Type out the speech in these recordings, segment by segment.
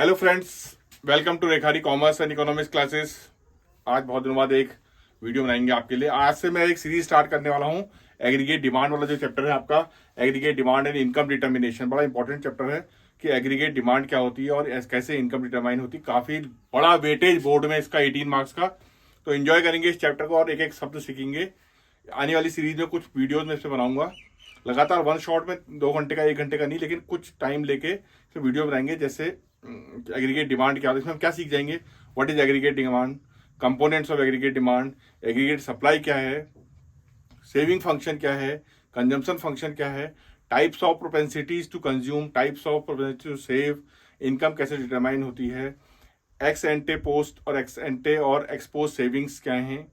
Hello friends, welcome to Rekhari commerce and economics classes. आज बहुत दिनों बाद एक वीडियो बनाएंगे आपके लिए। आज से मैं एक सीरीज स्टार्ट करने वाला हूं। एग्रीगेट डिमांड वाला जो चैप्टर है आपका, aggregate demand and income determination, बड़ा इंपॉर्टेंट चैप्टर है कि एग्रीगेट डिमांड क्या होती है और कैसे इनकम डिटरमाइन होती है। काफी बड़ा वेटेज बोर्ड में इसका 18 मार्क्स का, तो एंजॉय करेंगे इस चैप्टर को और एक एक शब्द सीखेंगे। आने वाली सीरीज में कुछ वीडियोज में इस पर बनाऊंगा, लगातार वन शॉट में 2 घंटे का 1 घंटे का नहीं, लेकिन कुछ टाइम लेके फिर वीडियो बनाएंगे। जैसे एग्रीगेट डिमांड क्या होता है, इसमें हम क्या सीख जाएंगे, what is aggregate demand, components of aggregate demand, aggregate supply क्या है, सेविंग फंक्शन क्या है, कंजम्पशन फंक्शन क्या है, types of propensities to consume, types of propensity to save, income कैसे डिटरमाइन होती है, एक्स एंटे पोस्ट और एक्स एंटे और एक्सपोज सेविंग्स क्या हैं,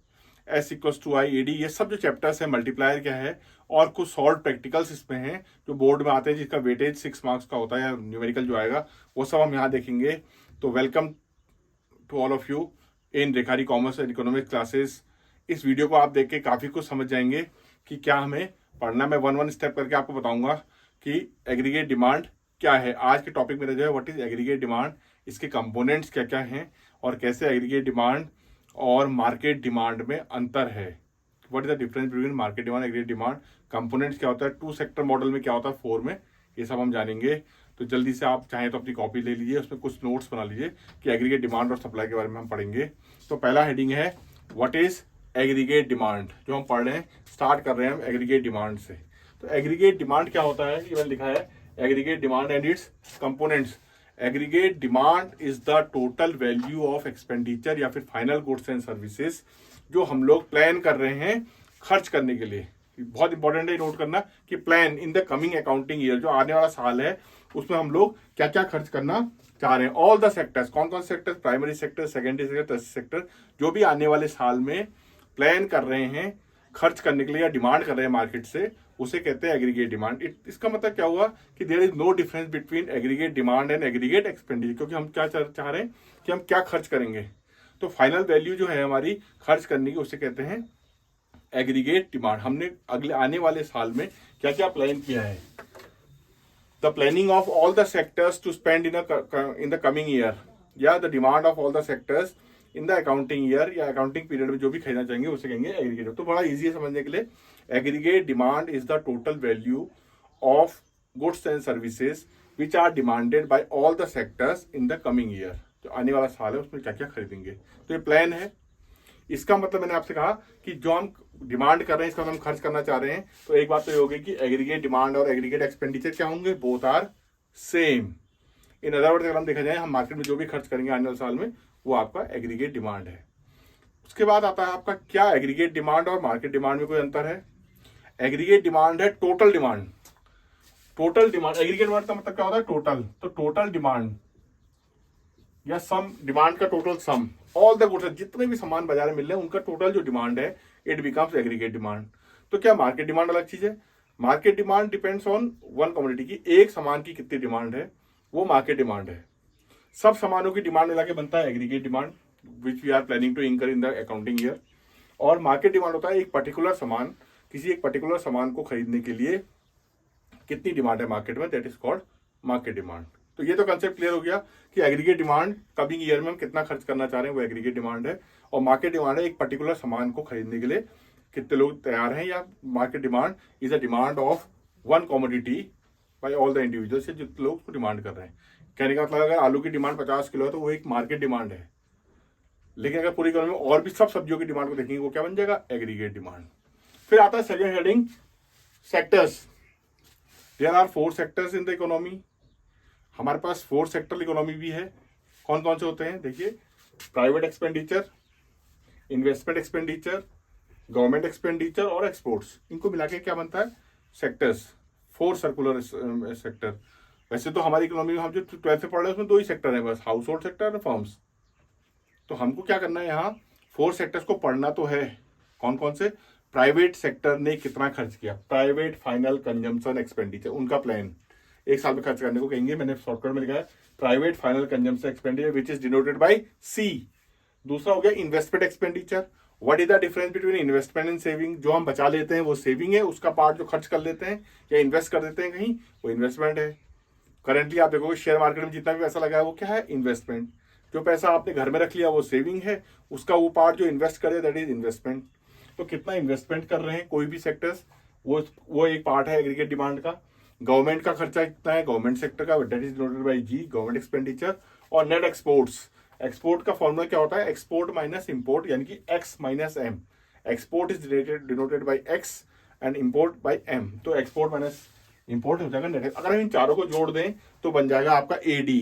S equals to I AD, ये सब जो चैप्टर्स है, मल्टीप्लायर क्या है, और कुछ सॉल्व प्रैक्टिकल्स इसमें हैं जो बोर्ड में आते हैं, जिसका वेटेज 6 मार्क्स का होता है या न्यूमेरिकल जो आएगा वो सब हम यहाँ देखेंगे। तो welcome to all of you in Rekhari commerce and economics classes. इस वीडियो को आप देख के काफ़ी कुछ समझ जाएंगे कि क्या हमें पढ़ना। मैं वन स्टेप करके आपको बताऊंगा कि एग्रीगेट डिमांड क्या है। आज के टॉपिक मेरा जो है व्हाट इज एग्रीगेट डिमांड, इसके कंपोनेंट्स क्या क्या हैं और कैसे एग्रीगेट डिमांड और मार्केट डिमांड में अंतर है। What is the difference between market demand aggregate demand, components क्या होता है, 2 सेक्टर मॉडल में क्या होता है, 4 में, ये सब हम जानेंगे। तो जल्दी से आप चाहें तो अपनी कॉपी ले लीजिए, उसमें कुछ नोट्स बना लीजिए कि एग्रीगेट डिमांड और सप्लाई के बारे में हम पढ़ेंगे। तो पहला हेडिंग है व्हाट इज एग्रीगेट डिमांड, जो हम पढ़ रहे हैं। स्टार्ट कर रहे हैं हम एग्रीगेट डिमांड से। तो एग्रीगेट डिमांड क्या होता है, ये मैंने लिखा है aggregate demand and it's components. Aggregate demand is the total value of expenditure या फिर फाइनल गुड्स एंड सर्विसेज जो हम लोग प्लान कर रहे हैं खर्च करने के लिए। बहुत इंपॉर्टेंट है नोट करना कि plan in the coming accounting year, जो आने वाला साल है उसमें हम लोग क्या क्या खर्च करना चाह रहे हैं। ऑल द सेक्टर्स, कौन कौन से sector, primary sector, secondary sector, tertiary sector, जो भी आने वाले साल में प्लान कर रहे हैं खर्च करने के लिए या डिमांड कर रहे हैं मार्केट से, उसे कहते हैं एग्रीगेट डिमांड। इसका मतलब क्या हुआ कि there is no difference between aggregate demand and aggregate expenditure, क्योंकि हम क्या चाह रहे हैं कि हम क्या खर्च करेंगे। तो फाइनल वैल्यू जो है हमारी खर्च करने की, उसे कहते हैं एग्रीगेट डिमांड। हमने अगले आने वाले साल में क्या क्या प्लान किया है, the planning of all the sectors to spend in the coming year, या the demand of all the sectors in the accounting year, या अकाउंटिंग पीरियड में जो भी खरीदना चाहेंगे उसे कहेंगे एग्रीगेट। तो बड़ा इजी है समझने के लिए। Aggregate demand is the total value of goods and services which are demanded by all the sectors in the coming year, जो आने वाला साल है उसमें क्या क्या खरीदेंगे। तो ये प्लान है। इसका मतलब मैंने आपसे कहा कि जो हम डिमांड कर रहे हैं, इसका हम खर्च करना चाह रहे हैं, तो एक बात तो ये होगी कि एग्रीगेट डिमांड और एग्रीगेट एक्सपेंडिचर क्या होंगे, both are same. In other words अगर हम देखा जाए, हम मार्केट में जो भी खर्च करेंगे आने वाले साल में वो आपका एग्रीगेट डिमांड है। उसके बाद आता है आपका क्या एग्रीगेट डिमांड और मार्केट डिमांड में कोई अंतर है। एग्रीगेट डिमांड है total demand. Total demand, aggregate demand का मतलब क्या होता है, टोटल। तो टोटल डिमांड या सम, डिमांड का total sum, all the goods, जितने भी सामान बाजार में मिल रहे हैं उनका टोटल जो डिमांड है, इट बिकम्स एग्रीगेट डिमांड। तो क्या मार्केट डिमांड अलग चीज है। Market demand depends on one commodity की, एक सामान की कितनी डिमांड है, वो मार्केट डिमांड है। सब सामानों की डिमांड मिला के बनता है aggregate demand, which we are planning to incur in the accounting year. और मार्केट डिमांड होता है एक पर्टिकुलर सामान, किसी एक पर्टिकुलर सामान को खरीदने के लिए कितनी डिमांड है मार्केट में, that is called market demand. तो ये तो कंसेप्ट क्लियर हो गया कि एग्रीगेट डिमांड कमिंग ईयर में हम कितना खर्च करना चाह रहे हैं, वो एग्रीगेट डिमांड है। और मार्केट डिमांड है एक पर्टिकुलर सामान को खरीदने के लिए कितने लोग तैयार हैं, या market demand is a demand of one commodity by all the individuals, जितने लोग उसको डिमांड कर रहे हैं। कहने का मतलब अगर आलू की डिमांड 50 किलो है तो वो एक मार्केट डिमांड है, लेकिन अगर पूरी इकोनॉमी में और भी सब सब्जियों की डिमांड को देखेंगे वो क्या बन जाएगा, एग्रीगेट डिमांड। फिर आता है second heading, sectors. There are 4 sectors in the economy. हमारे पास 4 सेक्टर इकोनॉमी भी है। कौन कौन से होते हैं देखिए, private expenditure, investment expenditure, government expenditure और एक्सपोर्ट्स। इनको मिला के क्या बनता है, सेक्टर्स, 4 सर्कुलर सेक्टर। वैसे तो हमारी इकोनॉमी में हम जो 12th से पढ़ रहे हैं उसमें 2 ही सेक्टर है बस, हाउस होल्ड सेक्टर और फर्म्स। तो हमको क्या करना है, यहाँ 4 सेक्टर्स को पढ़ना तो है। कौन कौन से, प्राइवेट सेक्टर ने कितना खर्च किया, प्राइवेट फाइनल कंजम्पशन एक्सपेंडिचर, उनका प्लान एक साल में खर्च करने को कहेंगे। मैंने शॉर्टकट में लिखा है private final consumption expenditure which is denoted by C. दूसरा हो गया investment expenditure. What is the difference between investment and saving, जो हम बचा लेते हैं वो सेविंग है, उसका पार्ट जो खर्च कर लेते हैं या इन्वेस्ट कर देते हैं कहीं, वो इन्वेस्टमेंट है। करंटली आप देखोगे शेयर मार्केट में जितना भी पैसा लगा है वो क्या है, इन्वेस्टमेंट। जो पैसा आपने घर में रख लिया वो सेविंग है, उसका वो पार्ट जो इन्वेस्ट करे दैट इज इन्वेस्टमेंट। तो कितना इन्वेस्टमेंट कर रहे हैं कोई भी सेक्टर्स, वो एक पार्ट है एग्रीगेट डिमांड का। गवर्नमेंट का खर्चा कितना है, गवर्नमेंट सेक्टर का, that is denoted by G, government expenditure. और नेट एक्सपोर्ट्स, एक्सपोर्ट का फॉर्मूला क्या होता है, एक्सपोर्ट माइनस इंपोर्ट, यानी कि X minus M. Export is denoted by X and import by M. तो एक्सपोर्ट माइनस इंपोर्ट हो जाएगा नेट। अगर हम इन चारों को जोड़ दें तो बन जाएगा आपका AD.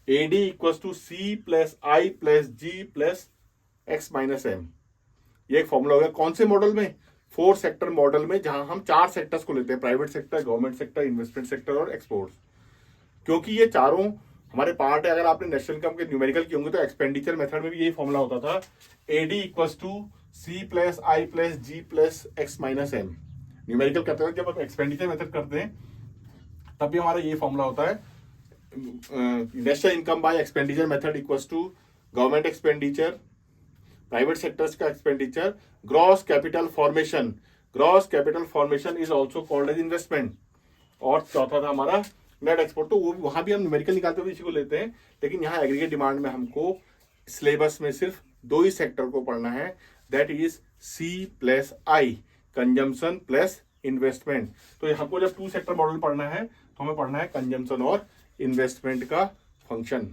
AD equals to C plus I plus G plus X minus M. ये एक फॉर्मूला हो गया कौन से मॉडल में, 4 सेक्टर मॉडल में, जहां हम 4 सेक्टर्स को लेते हैं, private sector, government sector, investment sector और एक्सपोर्ट्स। क्योंकि ये चारों हमारे पार्ट है। अगर आपने नेशनल इनकम के न्यूमेरिकल किए होंगे तो एक्सपेंडिचर मेथड में भी यही फॉर्मूला होता था, AD equals to C plus I plus G plus X minus M. Numerical करते हैं, जब आप एक्सपेंडिचर मेथड करते हैं तब भी हमारा ये फॉर्मूला होता है, national income by expenditure method equals to government expenditure, private sectors का expenditure, gross capital formation. Gross capital formation is also called as investment. और चौथा था हमारा नेट एक्सपोर्ट। तो वो वहां भी हम न्यूमेरिकल निकालते हुए इसी को लेते हैं, लेकिन यहाँ एग्रीगेट डिमांड में हमको सिलेबस में सिर्फ 2 ही सेक्टर को पढ़ना है, that is C plus I, consumption plus investment. तो हमको जब 2 सेक्टर मॉडल पढ़ना है तो हमें पढ़ना है कंजम्पशन और इन्वेस्टमेंट का फंक्शन।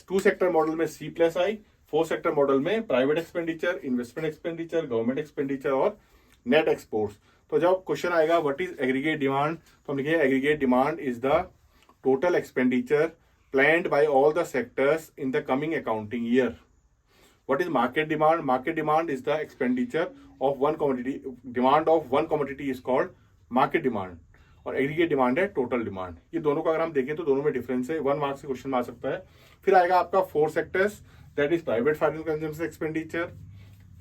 2 सेक्टर मॉडल में सी प्लस आई, 4 सेक्टर मॉडल में private expenditure, investment expenditure, government expenditure और नेट एक्सपोर्ट्स। तो जब क्वेश्चन आएगा व्हाट इज एग्रीगेट डिमांड, तो हम लिखेंगे aggregate demand is the total expenditure planned by all the sectors in the coming accounting year. What is market demand? Market demand is the expenditure of one commodity. Demand of one commodity is called market demand. और aggregate demand है total demand. ये दोनों का अगर हम देखें तो दोनों में डिफरेंस है, 1 मार्क्स से क्वेश्चन आ सकता है। फिर आएगा आपका 4 sectors, that is private finance consumption expenditure,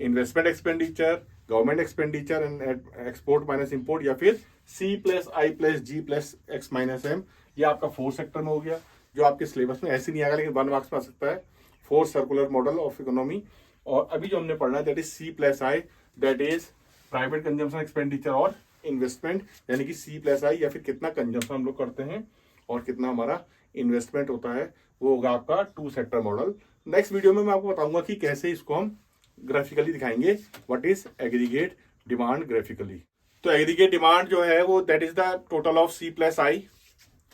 investment expenditure, government expenditure and export minus import, या फिर सी plus I plus G plus X minus M. ये आपका 4 सेक्टर में हो गया, जो आपके सिलेबस में ऐसे नहीं आएगा लेकिन 1 मार्क्स में आ सकता है। 4 सर्कुलर मॉडल ऑफ इकोनॉमी। और अभी जो हमने पढ़ना है that is C plus I, that is private consumption expenditure और इन्वेस्टमेंट, यानी कि सी प्लस आई, या फिर कितना कंजम्पशन हम लोग करते हैं और कितना हमारा इन्वेस्टमेंट होता है, वो होगा आपका 2 सेक्टर मॉडल। नेक्स्ट वीडियो में मैं आपको बताऊंगा कि कैसे इसको हम ग्राफिकली दिखाएंगे, what is aggregate demand graphically. तो एग्रीगेट डिमांड जो है वो that is the total of C plus I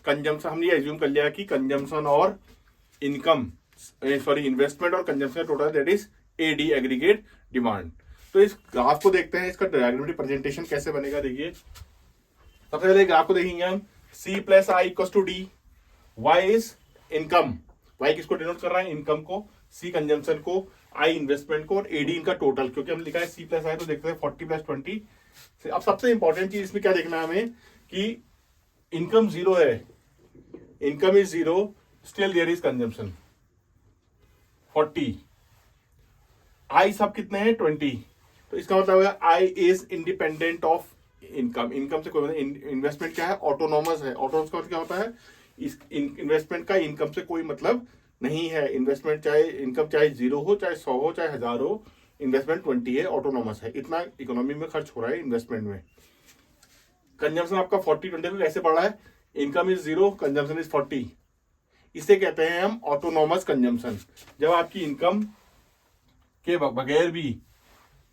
consumption. हमने ये एज्यूम कर लिया कि कंजम्पशन और इनकम, सॉरी इन्वेस्टमेंट और consumption total, that is AD, aggregate demand. तो इस ग्राफ को देखते हैं, इसका डायग्रामेटिक प्रेजेंटेशन कैसे बनेगा। देखिए सबसे पहले ग्राफ को देखेंगे हम, C plus I equals to D, Y is income, Y किसको डिनोट कर रहा है, इनकम को, सी कंजम्पशन को, आई इन्वेस्टमेंट को, और एडी इनका टोटल। क्योंकि हम लिखा है सी प्लस आई तो देखते हैं 40 + 20। अब सबसे इंपॉर्टेंट चीज इसमें क्या देखना है हमें कि इनकम 0 है, income is 0, still there is consumption 40, I सब कितने हैं 20। तो इसका मतलब है I is independent of income. Income से कोई इन्वेस्टमेंट क्या है, ऑटोनॉमस है। ऑटोनॉमस का क्या होता है, इस इन्वेस्टमेंट का इनकम से कोई मतलब नहीं है। इन्वेस्टमेंट चाहे इनकम चाहे 0 हो, चाहे 100 हो, चाहे 1000 हो, इन्वेस्टमेंट 20 है, ऑटोनॉमस है। इतना इकोनॉमी में खर्च हो रहा है इन्वेस्टमेंट में। कंजम्पशन आपका 40-20 कैसे बढ़ रहा है, इनकम इज 0, कंजम्पशन इज 40। इसे कहते हैं हम ऑटोनॉमस कंजम्पशन। जब आपकी इनकम के बगैर भी,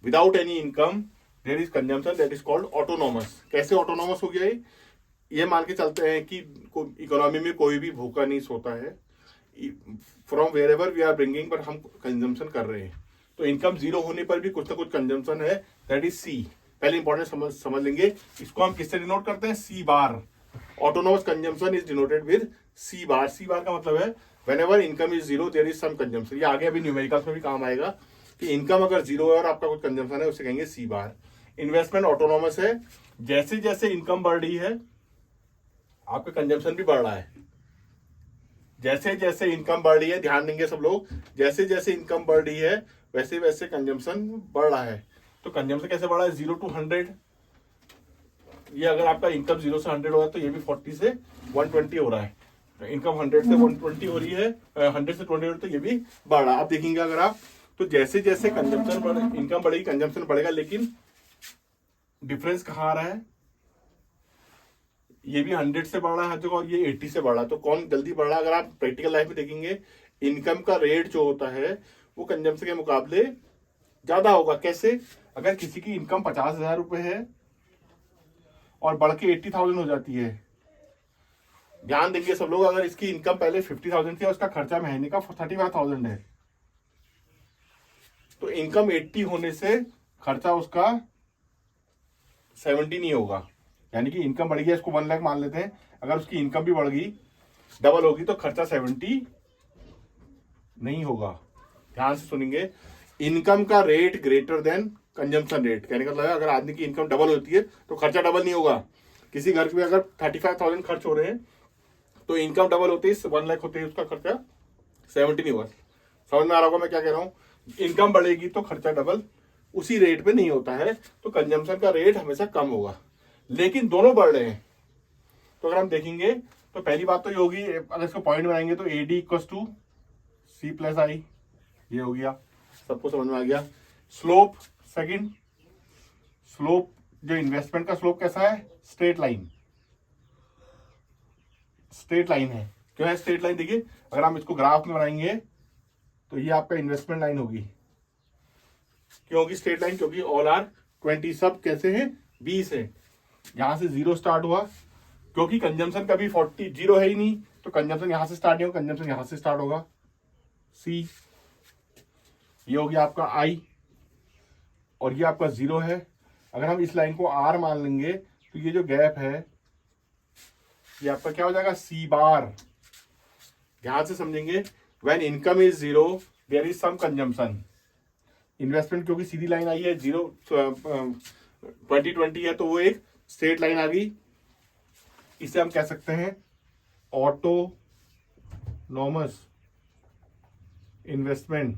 without any income there is consumption, that is called autonomous. कैसे ऑटोनॉमस हो गया ये मान के चलते हैं कि इकोनॉमी में कोई भी भूखा नहीं सोता है, from wherever we are bringing, पर हम कंजम्पशन कर रहे हैं। तो इनकम 0 होने पर भी कुछ ना कुछ कंजम्पशन है, दैट इज सी। पहले इंपॉर्टेंट समझ लेंगे, इसको हम किससे डिनोट करते हैं, C bar. Autonomous consumption is denoted with C bar. C bar का मतलब है whenever income is 0 there is some consumption. ये आगे अभी न्यूमेरिकल्स में भी काम आएगा कि इनकम अगर 0 है और आपका कुछ कंजम्पशन है, उसे कहेंगे सी बार। इन्वेस्टमेंट ऑटोनॉमस है, जैसे जैसे इनकम बढ़ रही है आपका कंजम्पशन भी बढ़ रहा है। जैसे जैसे इनकम बढ़ रही है, ध्यान देंगे सब लोग, जैसे जैसे इनकम बढ़ रही है वैसे वैसे कंजम्पशन बढ़ रहा है। तो कंजम्पशन कैसे बढ़ रहा है, 0 to 100। ये अगर आपका इनकम 0 से 100 हो रहा है तो ये भी 40 से 120 हो रहा है। तो इनकम 100 से 120 हो रही है, 100 से 20 हो रही है, तो ये भी बढ़ रहा है। आप देखेंगे अगर आप, तो जैसे जैसे कंजम्पशन इनकम बढ़ेगी कंजम्पशन बढ़ेगा, लेकिन डिफरेंस कहाँ आ रहा है, ये भी 100 से बढ़ रहा है हर जगह और ये 80 से बढ़ रहा है। तो कौन जल्दी बढ़ रहा है? अगर आप प्रैक्टिकल लाइफ में देखेंगे, इनकम का रेट जो होता है वो कंजम्पशन के मुकाबले ज्यादा होगा। कैसे? अगर किसी की इनकम 50,000 रुपए है और बढ़ के 80,000 हो जाती है, ध्यान देंगे सब लोग, अगर इसकी इनकम पहले 50,000 थी और उसका खर्चा महीने का 35,000 है, तो इनकम 80 होने से खर्चा उसका 70 नहीं होगा। यानी कि इनकम बढ़ गई, इसको 1 लाख मान लेते हैं, अगर उसकी इनकम भी बढ़ गई, डबल होगी, तो खर्चा 70 नहीं होगा। ध्यान से सुनेंगे, इनकम का rate greater than consumption rate. कहने का मतलब है अगर आदमी की इनकम डबल होती है तो खर्चा डबल नहीं होगा। किसी घर में अगर 35,000 खर्च हो रहे हैं तो इनकम डबल होती है, 1 लाख होती है, उसका खर्चा 70 नहीं होगा। समझ में आ रहा होगा मैं क्या कह रहा हूं? इनकम बढ़ेगी तो खर्चा डबल उसी रेट पे नहीं होता है, तो कंजम्पशन का रेट हमेशा कम होगा। लेकिन दोनों बढ़ रहे हैं, तो अगर हम देखेंगे तो पहली बात तो ये होगी, अगर इसको पॉइंट बनाएंगे तो AD इक्वल्स टू C+I, ये हो गया, सबको समझ में आ गया। स्लोप, सेकंड स्लोप, जो इन्वेस्टमेंट का स्लोप कैसा है? स्ट्रेट लाइन, स्ट्रेट लाइन है। क्यों है स्ट्रेट लाइन? देखिए अगर हम इसको ग्राफ में बनाएंगे तो ये आपका इन्वेस्टमेंट लाइन होगी। क्यों होगी स्ट्रेट लाइन? क्योंकि ऑल आर 20, सब कैसे हैं? 20 है। यहां से 0 स्टार्ट हुआ, क्योंकि कंजम्पशन कभी 40 0 है ही नहीं, तो कंजम्पशन यहां से स्टार्ट नहीं होगा, कंजम्पशन यहां से स्टार्ट होगा, C। ये हो गया आपका I, और ये आपका 0 है। अगर हम इस लाइन को R मान लेंगे तो ये जो गैप है ये आपका क्या हो जाएगा? C बार। ध्यान से समझेंगे, when income is 0 there is some consumption. Investment क्योंकि सीधी लाइन आई है, 0 2020 है, तो वो एक स्ट्रेट लाइन आ गई। इसे हम कह सकते हैं autonomous investment.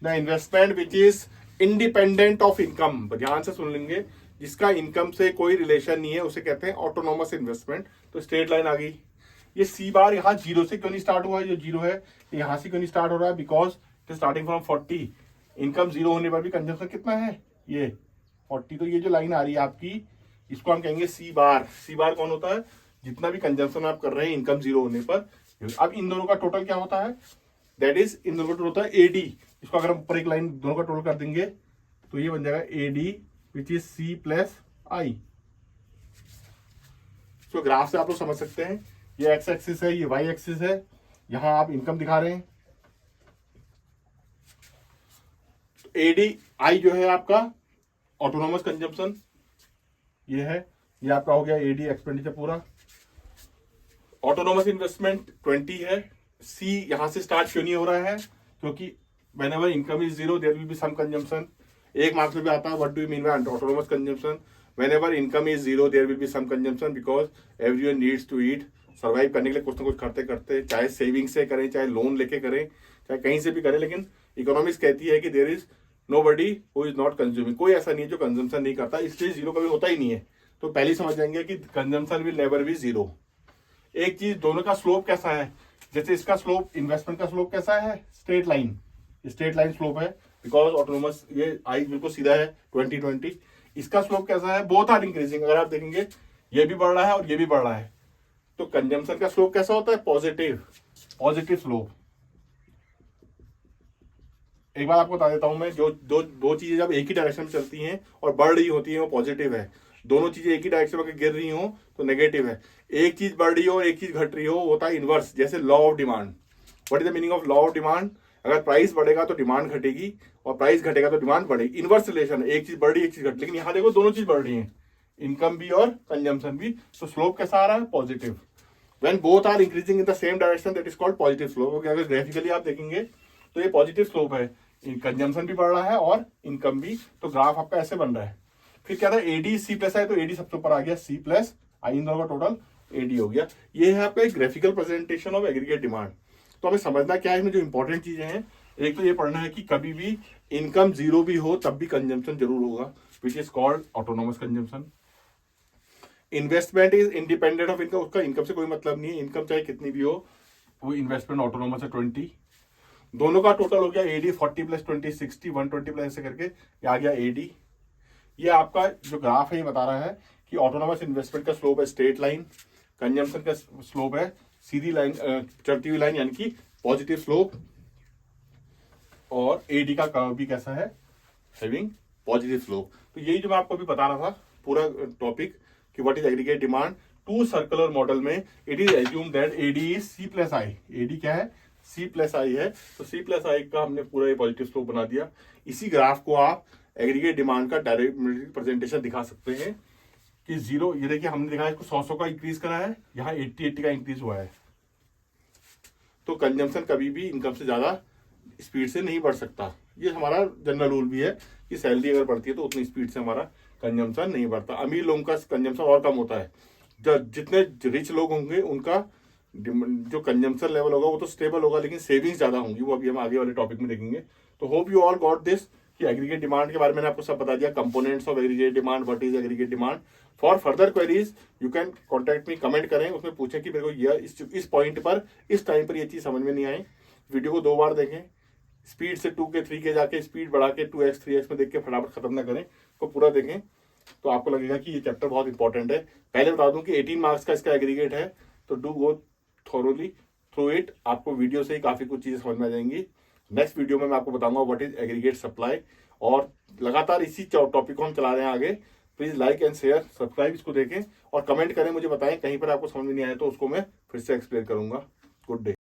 The investment which is independent of income. ध्यान से सुन लेंगे, जिसका इनकम से कोई रिलेशन नहीं है उसे कहते हैं ऑटोनॉमस इन्वेस्टमेंट। तो स्ट्रेट लाइन आ गई। ये C बार यहाँ 0 से क्यों नहीं स्टार्ट हुआ है? जो 0 है यहाँ से क्यों नहीं स्टार्ट हो रहा है? Because it starting from 40। Income 0 होने पर भी कंजम्पशन कितना है? ये 40। तो ये जो लाइन आ रही है आपकी, इसको हम कहेंगे C बार। C बार कौन होता है? जितना भी कंजम्पशन आप कर रहे हैं इनकम 0 होने पर। अब इन दोनों का टोटल क्या होता है? दैट इज, इन दोनों का टोटल होता है AD। इसको अगर हम ऊपर एक लाइन दोनों का टोटल कर देंगे तो ये बन जाएगा AD विच इज C+I। तो ग्राफ से आप लोग समझ सकते हैं, ये एक्स एक्सिस है, ये वाई एक्सिस है, यहां आप इनकम दिखा रहे हैं। तो ADI जो है आपका ऑटोनॉमस कंजम्पशन, ये है, ये आपका हो गया AD एक्सपेंडिचर पूरा। ऑटोनॉमस इन्वेस्टमेंट 20 है। C यहां से स्टार्ट क्यों नहीं हो रहा है? क्योंकि whenever income is 0 there will be some consumption। एक मार्क्स में भी आता है, what do you mean by autonomous consumption? whenever income is 0 there will be some consumption because everyone needs to eat। Survive करने के लिए कुछ ना कुछ करते करते, चाहे सेविंग से करें, चाहे लोन लेके करें, चाहे कहीं से भी करें, लेकिन इकोनॉमिक्स कहती है कि there is nobody who is not consuming. कोई ऐसा नहीं है जो कंजम्पशन नहीं करता, इसलिए 0 कभी होता ही नहीं है। तो पहले समझ जाएंगे कि कंजम्पशन विल नेवर बी 0। एक चीज, दोनों का स्लोप कैसा है? जैसे इसका स्लोप, इन्वेस्टमेंट का स्लोप कैसा है? Straight line, straight line slope है, बिकॉज ऑटोनोमस ये आई बिल्कुल सीधा है 2020। इसका स्लोप कैसा है? Both are increasing. अगर आप देखेंगे ये भी बढ़ रहा है और ये भी बढ़ रहा है, तो कंजम्पशन का स्लोप कैसा होता है? Positive, positive slope. एक बार आपको बता देता हूं मैं, जो दो चीजें जब एक ही डायरेक्शन में चलती हैं और बढ़ रही होती हैं वो पॉजिटिव है। दोनों चीजें एक ही डायरेक्शन में गिर रही हो तो नेगेटिव है। एक चीज बढ़ रही हो, एक चीज घट रही हो, होता है इनवर्स। जैसे law of demand. What is the meaning of law of demand? अगर प्राइस बढ़ेगा तो डिमांड घटेगी और प्राइस घटेगा तो डिमांड बढ़ेगी। इनवर्स रिलेशन है, एक चीज बढ़ रही है एक चीज घट। लेकिन यहां देखो दोनों चीज बढ़ रही है, इनकम भी और कंजम्पशन भी। तो स्लोप कैसा आ रहा है? Positive. When both are increasing in the same direction that is called positive slope. अगर ग्राफिकली आप देखेंगे तो ये पॉजिटिव स्लोप है, कंजम्पशन भी बढ़ रहा है और इनकम भी। तो ग्राफ आपका ऐसे बन रहा है। फिर क्या था? AD C+I, तो AD सबसे ऊपर आ गया, C+I, इन दोनों का टोटल AD हो गया। ये है आपका एक graphical presentation of aggregate demand. तो हमें समझना क्या है इसमें जो इंपॉर्टेंट चीजें हैं। एक तो ये पढ़ना है कि कभी भी इनकम 0 भी हो तब भी कंजम्पशन जरूर होगा, which is called autonomous consumption. Investment is independent of income. उसका इनकम से कोई मतलब नहीं है, इनकम चाहे कितनी भी हो, वो इन्वेस्टमेंट ऑटोनोमस है 20। दोनों का टोटल हो गया AD 40 + 20 60, 120 प्लस ऐसे करके ये आ गया AD। ये आपका जो ग्राफ है ये बता रहा है कि ऑटोनोमस इन्वेस्टमेंट का स्लोप है स्ट्रेट लाइन, कंजम्पशन का स्लोप है सीधी लाइन, चढ़ती हुई लाइन यानी कि पॉजिटिव स्लोप, और एडी का कर्व भी कैसा है, हैविंग पॉजिटिव स्लोप। तो यही जो मैं आपको अभी बता रहा था पूरा टॉपिक कि what is aggregate demand to circular model में, it is assume that AD is C plus I. AD क्या है, सी प्लस आई है, तो सी प्लस आई का हमने पूरा ये पॉजिटिव स्लोप बना दिया। इसी ग्राफ को आप एग्रीगेट डिमांड का डायरेक्ट प्रेजेंटेशन दिखा सकते हैं कि जीरो, ये देखिए हमने दिखाया इसको 100 का इंक्रीज करा है, यहाँ 80 का इंक्रीज हुआ है। तो कंजम्पशन कभी भी इनकम से ज्यादा स्पीड से नहीं बढ़ सकता। ये हमारा जनरल रूल भी है कि सैलरी अगर बढ़ती है तो उतनी स्पीड से हमारा कंजम्पशन नहीं बढ़ता। अमीर लोगों का कंजम्पशन और कम होता है, जितने रिच लोग होंगे उनका जो कंजम्पशन लेवल होगा वो तो स्टेबल होगा, लेकिन सेविंग्स ज्यादा होंगी, वो अभी हम आगे वाले टॉपिक में देखेंगे। तो hope you all got this कि एग्रीगेट डिमांड के बारे में मैंने आपको सब बता दिया, components of aggregate demand, what is aggregate demand. For further queries you can contact me, comment करें, उसमें पूछें कि मेरे को यह इस पॉइंट पर इस टाइम पर ये चीज समझ में नहीं आई। वीडियो को 2 बार देखें, स्पीड से 2 के 3 के जाके स्पीड बढ़ा के 2x 3x में देख के फटाफट खत्म ना करें, को पूरा देखें तो आपको लगेगा कि ये चैप्टर बहुत इंपॉर्टेंट है। पहले बता दूं कि 18 मार्क्स का इसका एग्रीगेट है, तो do go thoroughly through it, आपको वीडियो से ही काफी कुछ चीजें समझ में आ जाएंगी। नेक्स्ट वीडियो में मैं आपको बताऊंगा व्हाट इज एग्रीगेट सप्लाई, और लगातार इसी टॉपिक को हम चला रहे हैं आगे। Please like and share, subscribe इसको देखें और कमेंट करें, मुझे बताएं कहीं पर आपको समझ में नहीं आया तो उसको मैं फिर से एक्सप्लेन करूंगा। Good day.